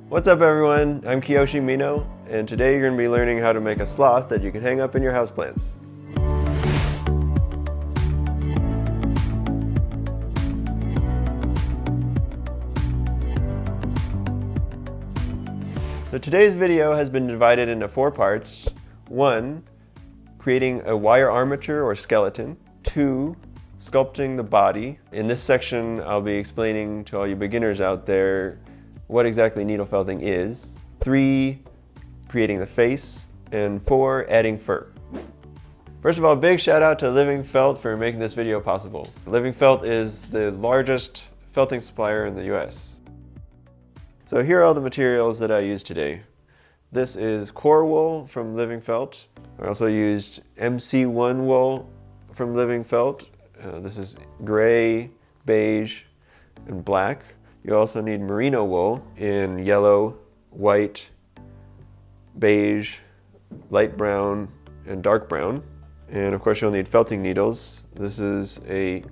What's up everyone, I'm Kiyoshi Mino, and today you're going to be learning how to make a sloth that you can hang up in your houseplants. So today's video has been divided into 4 parts. 1, creating a wire armature or skeleton. 2, sculpting the body. In this section I'll be explaining to all you beginners out there what exactly needle felting is. 3, creating the face. And 4, adding fur. First of all, big shout out to Living Felt for making this video possible. Living Felt is the largest felting supplier in the US. So here are all the materials that I used today. This is core wool from Living Felt. I also used MC1 wool from Living Felt. This is gray, beige, and black. You also need merino wool in yellow, white, beige, light brown, and dark brown. And of course you'll need felting needles. This is a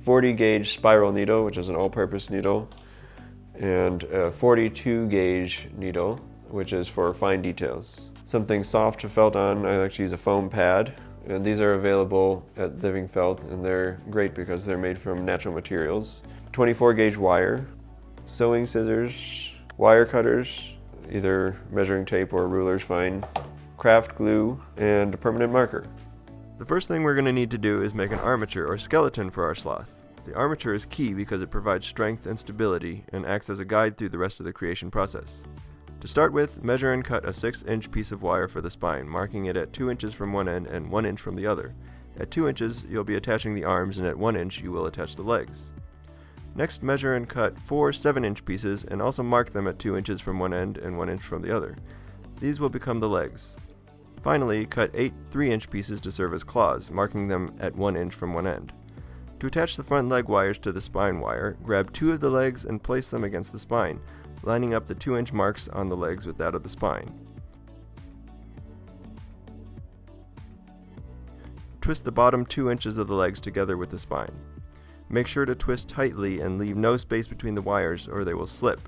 40 gauge spiral needle, which is an all-purpose needle, and a 42 gauge needle, which is for fine details. Something soft to felt on, I like to use a foam pad. And these are available at Living Felt, and they're great because they're made from natural materials. 24 gauge wire, sewing scissors, wire cutters, either measuring tape or ruler's fine, craft glue, and a permanent marker. The first thing we're going to need to do is make an armature or skeleton for our sloth. The armature is key because it provides strength and stability and acts as a guide through the rest of the creation process. To start with, measure and cut a 6-inch piece of wire for the spine, marking it at 2 inches from one end and 1 inch from the other. At 2 inches, you'll be attaching the arms, and at 1 inch, you will attach the legs. Next, measure and cut 4 7-inch pieces and also mark them at 2 inches from one end and 1 inch from the other. These will become the legs. Finally, cut 8 3-inch pieces to serve as claws, marking them at 1 inch from one end. To attach the front leg wires to the spine wire, grab 2 of the legs and place them against the spine, lining up the 2-inch marks on the legs with that of the spine. Twist the bottom 2 inches of the legs together with the spine. Make sure to twist tightly and leave no space between the wires or they will slip.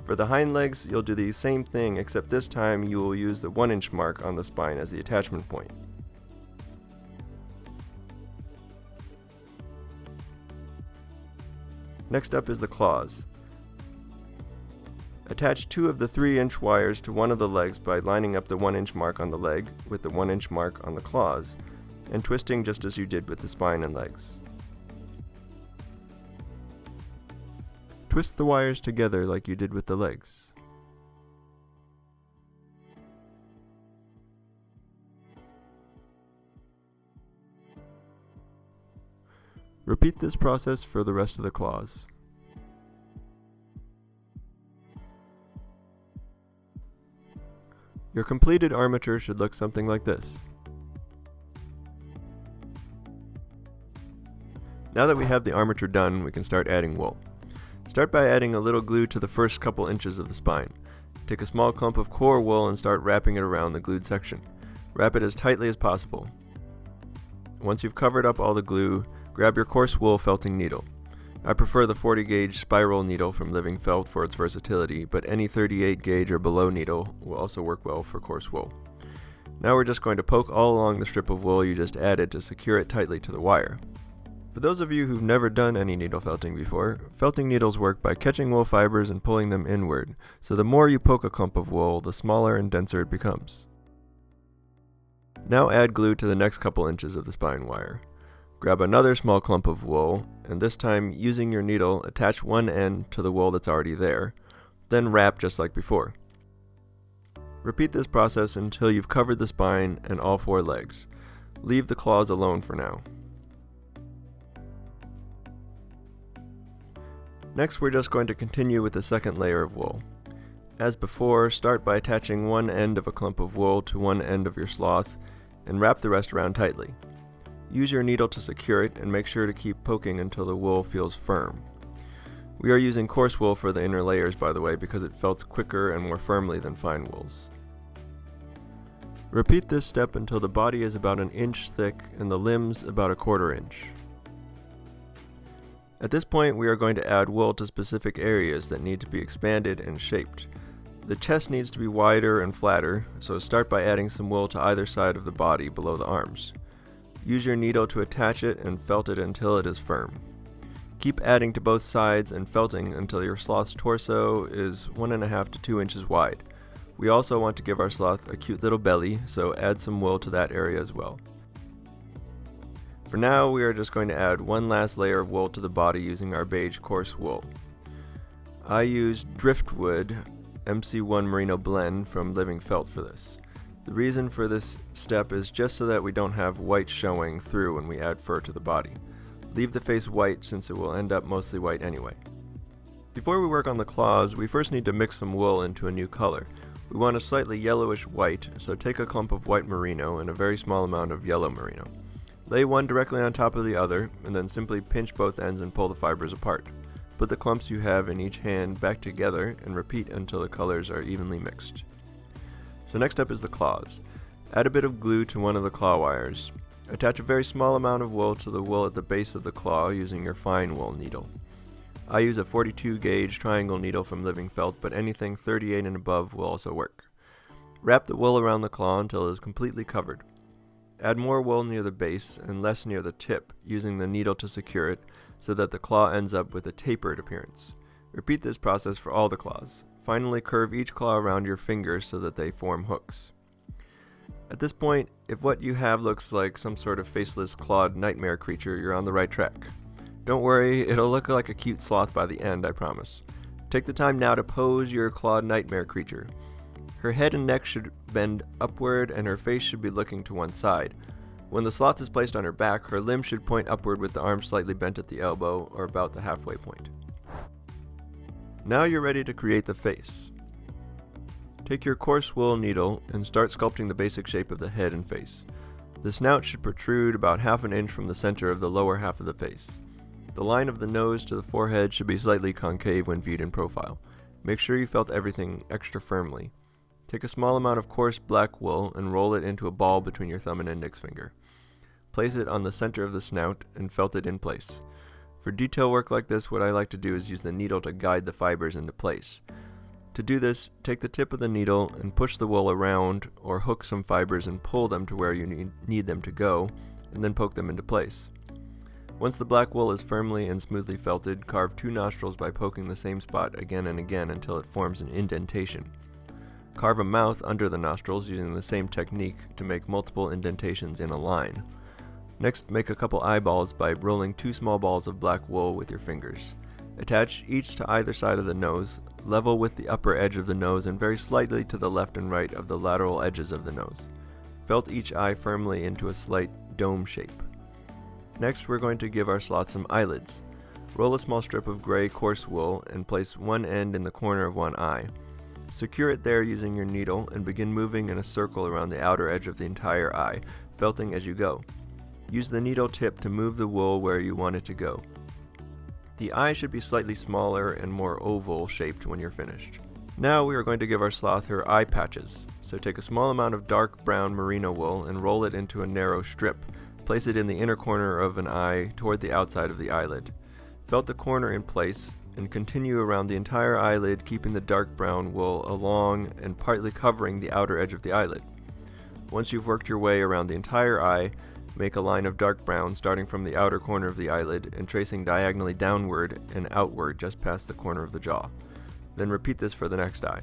For the hind legs, you'll do the same thing, except this time you will use the 1-inch mark on the spine as the attachment point. Next up is the claws. Attach 2 of the 3-inch wires to one of the legs by lining up the 1-inch mark on the leg with the 1-inch mark on the claws, and twisting just as you did with the spine and legs. Twist the wires together like you did with the legs. Repeat this process for the rest of the claws. Your completed armature should look something like this. Now that we have the armature done, we can start adding wool. Start by adding a little glue to the first couple inches of the spine. Take a small clump of core wool and start wrapping it around the glued section. Wrap it as tightly as possible. Once you've covered up all the glue, grab your coarse wool felting needle. I prefer the 40 gauge spiral needle from Living Felt for its versatility, but any 38 gauge or below needle will also work well for coarse wool. Now we're just going to poke all along the strip of wool you just added to secure it tightly to the wire. For those of you who've never done any needle felting before, felting needles work by catching wool fibers and pulling them inward, so the more you poke a clump of wool, the smaller and denser it becomes. Now add glue to the next couple inches of the spine wire. Grab another small clump of wool, and this time, using your needle, attach one end to the wool that's already there, then wrap just like before. Repeat this process until you've covered the spine and all 4 legs. Leave the claws alone for now. Next, we're just going to continue with the second layer of wool. As before, start by attaching one end of a clump of wool to one end of your sloth, and wrap the rest around tightly. Use your needle to secure it, and make sure to keep poking until the wool feels firm. We are using coarse wool for the inner layers, by the way, because it felts quicker and more firmly than fine wools. Repeat this step until the body is about 1 inch thick and the limbs about 1/4 inch. At this point, we are going to add wool to specific areas that need to be expanded and shaped. The chest needs to be wider and flatter, so start by adding some wool to either side of the body below the arms. Use your needle to attach it and felt it until it is firm. Keep adding to both sides and felting until your sloth's torso is 1.5 to 2 inches wide. We also want to give our sloth a cute little belly, so add some wool to that area as well. For now, we are just going to add one last layer of wool to the body using our beige coarse wool. I used driftwood MC1 merino blend from Living Felt for this. The reason for this step is just so that we don't have white showing through when we add fur to the body. Leave the face white since it will end up mostly white anyway. Before we work on the claws, we first need to mix some wool into a new color. We want a slightly yellowish white, so take a clump of white merino and a very small amount of yellow merino. Lay one directly on top of the other, and then simply pinch both ends and pull the fibers apart. Put the clumps you have in each hand back together and repeat until the colors are evenly mixed. So next up is the claws. Add a bit of glue to one of the claw wires. Attach a very small amount of wool to the wool at the base of the claw using your fine wool needle. I use a 42 gauge triangle needle from Living Felt, but anything 38 and above will also work. Wrap the wool around the claw until it is completely covered. Add more wool near the base and less near the tip, using the needle to secure it so that the claw ends up with a tapered appearance. Repeat this process for all the claws. Finally, curve each claw around your fingers so that they form hooks. At this point, if what you have looks like some sort of faceless clawed nightmare creature, you're on the right track. Don't worry, it'll look like a cute sloth by the end, I promise. Take the time now to pose your clawed nightmare creature. Her head and neck should bend upward and her face should be looking to one side. When the sloth is placed on her back, her limbs should point upward with the arms slightly bent at the elbow or about the halfway point. Now you're ready to create the face. Take your coarse wool needle and start sculpting the basic shape of the head and face. The snout should protrude about 1/2 inch from the center of the lower half of the face. The line of the nose to the forehead should be slightly concave when viewed in profile. Make sure you felt everything extra firmly. Take a small amount of coarse black wool and roll it into a ball between your thumb and index finger. Place it on the center of the snout and felt it in place. For detail work like this, what I like to do is use the needle to guide the fibers into place. To do this, take the tip of the needle and push the wool around or hook some fibers and pull them to where you need them to go, and then poke them into place. Once the black wool is firmly and smoothly felted, carve 2 nostrils by poking the same spot again and again until it forms an indentation. Carve a mouth under the nostrils using the same technique to make multiple indentations in a line. Next, make a couple eyeballs by rolling 2 small balls of black wool with your fingers. Attach each to either side of the nose, level with the upper edge of the nose and very slightly to the left and right of the lateral edges of the nose. Felt each eye firmly into a slight dome shape. Next, we're going to give our sloth some eyelids. Roll a small strip of gray coarse wool and place one end in the corner of one eye. Secure it there using your needle and begin moving in a circle around the outer edge of the entire eye, felting as you go. Use the needle tip to move the wool where you want it to go. The eye should be slightly smaller and more oval shaped when you're finished. Now we are going to give our sloth her eye patches. So take a small amount of dark brown merino wool and roll it into a narrow strip. Place it in the inner corner of an eye toward the outside of the eyelid. Felt the corner in place and continue around the entire eyelid, keeping the dark brown wool along and partly covering the outer edge of the eyelid. Once you've worked your way around the entire eye, make a line of dark brown starting from the outer corner of the eyelid and tracing diagonally downward and outward just past the corner of the jaw. Then repeat this for the next eye.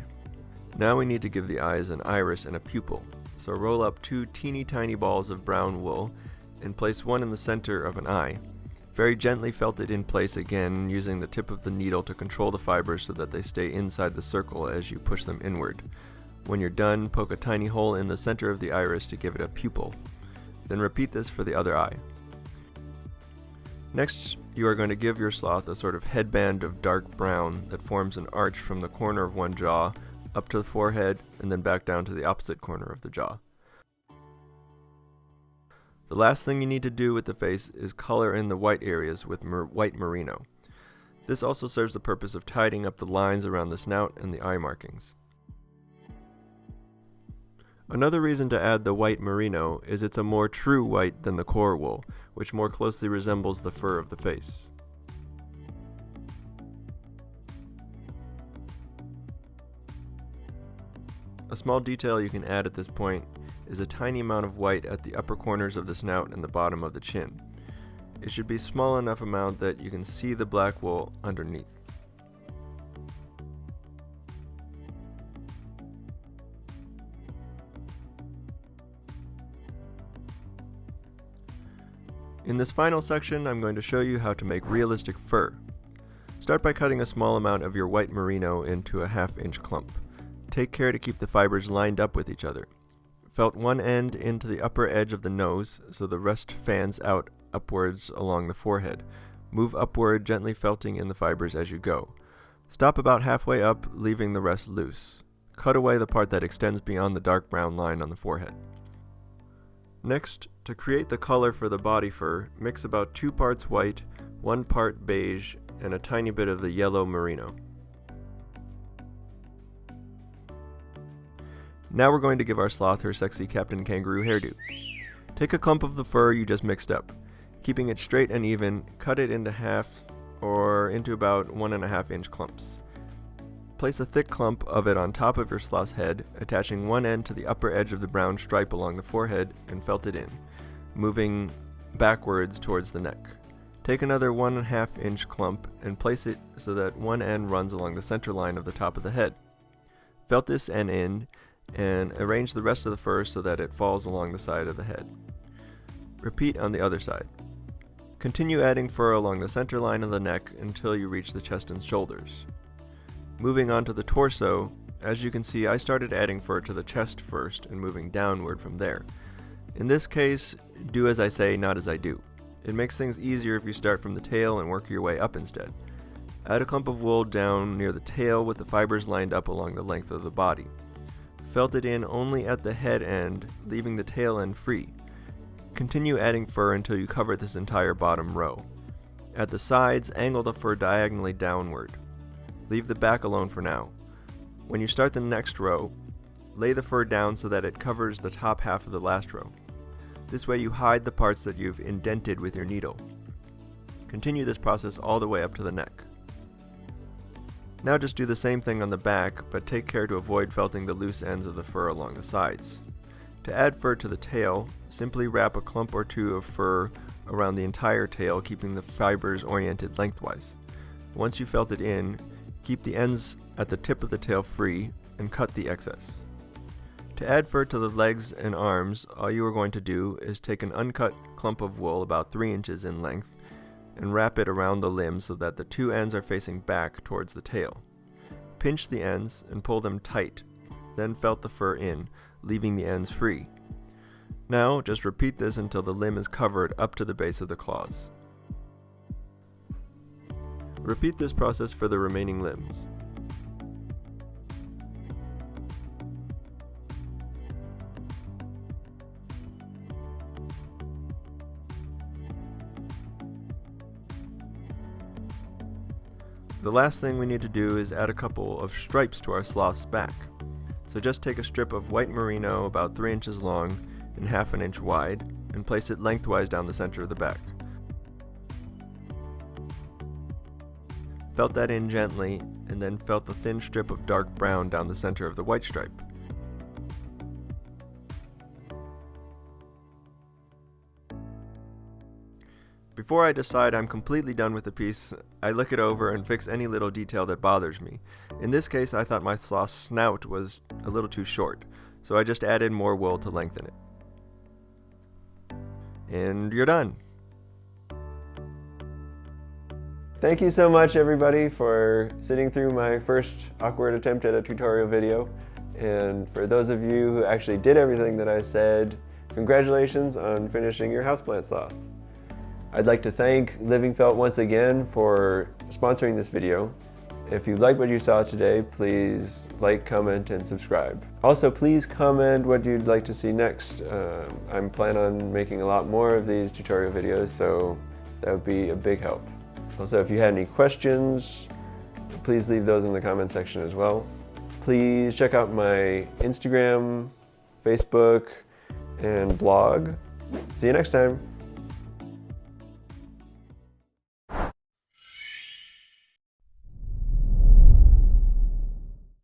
Now we need to give the eyes an iris and a pupil, so roll up 2 teeny tiny balls of brown wool and place one in the center of an eye. Very gently felt it in place again, using the tip of the needle to control the fibers so that they stay inside the circle as you push them inward. When you're done, poke a tiny hole in the center of the iris to give it a pupil. Then repeat this for the other eye. Next, you are going to give your sloth a sort of headband of dark brown that forms an arch from the corner of one jaw up to the forehead and then back down to the opposite corner of the jaw. The last thing you need to do with the face is color in the white areas with white merino. This also serves the purpose of tidying up the lines around the snout and the eye markings. Another reason to add the white merino is it's a more true white than the core wool, which more closely resembles the fur of the face. A small detail you can add at this point is a tiny amount of white at the upper corners of the snout and the bottom of the chin. It should be small enough amount that you can see the black wool underneath. In this final section, I'm going to show you how to make realistic fur. Start by cutting a small amount of your white merino into a 1/2 inch clump. Take care to keep the fibers lined up with each other. Felt one end into the upper edge of the nose so the rest fans out upwards along the forehead. Move upward, gently felting in the fibers as you go. Stop about halfway up, leaving the rest loose. Cut away the part that extends beyond the dark brown line on the forehead. Next, to create the color for the body fur, mix about 2 parts white, 1 part beige, and a tiny bit of the yellow merino. Now we're going to give our sloth her sexy Captain Kangaroo hairdo. Take a clump of the fur you just mixed up. Keeping it straight and even, cut it into half or into about 1.5 inch clumps. Place a thick clump of it on top of your sloth's head, attaching one end to the upper edge of the brown stripe along the forehead and felt it in, moving backwards towards the neck. Take another 1.5 inch clump and place it so that one end runs along the center line of the top of the head. Felt this end in and arrange the rest of the fur so that it falls along the side of the head. Repeat on the other side. Continue adding fur along the center line of the neck until you reach the chest and shoulders. Moving on to the torso, as you can see, I started adding fur to the chest first and moving downward from there. In this case, do as I say, not as I do. It makes things easier if you start from the tail and work your way up instead. Add a clump of wool down near the tail with the fibers lined up along the length of the body. Felt it in only at the head end, leaving the tail end free. Continue adding fur until you cover this entire bottom row. At the sides, angle the fur diagonally downward. Leave the back alone for now. When you start the next row, lay the fur down so that it covers the top half of the last row. This way you hide the parts that you've indented with your needle. Continue this process all the way up to the neck. Now just do the same thing on the back, but take care to avoid felting the loose ends of the fur along the sides. To add fur to the tail, simply wrap a clump or two of fur around the entire tail, keeping the fibers oriented lengthwise. Once you felt it in, keep the ends at the tip of the tail free and cut the excess. To add fur to the legs and arms, all you are going to do is take an uncut clump of wool about 3 inches in length and wrap it around the limb so that the two ends are facing back towards the tail. Pinch the ends and pull them tight, then felt the fur in, leaving the ends free. Now just repeat this until the limb is covered up to the base of the claws. Repeat this process for the remaining limbs. The last thing we need to do is add a couple of stripes to our sloth's back. So just take a strip of white merino about 3 inches long and 1/2 inch wide and place it lengthwise down the center of the back. Felt that in gently, and then felt the thin strip of dark brown down the center of the white stripe. Before I decide I'm completely done with the piece, I look it over and fix any little detail that bothers me. In this case, I thought my sloth's snout was a little too short, so I just added more wool to lengthen it. And you're done. Thank you so much, everybody, for sitting through my first awkward attempt at a tutorial video. And for those of you who actually did everything that I said, congratulations on finishing your houseplant sloth. I'd like to thank Living Felt once again for sponsoring this video. If you like what you saw today, please like, comment, and subscribe. Also, please comment what you'd like to see next. I'm planning on making a lot more of these tutorial videos, so that would be a big help. Also, if you had any questions, please leave those in the comment section as well. Please check out my Instagram, Facebook, and blog. See you next time.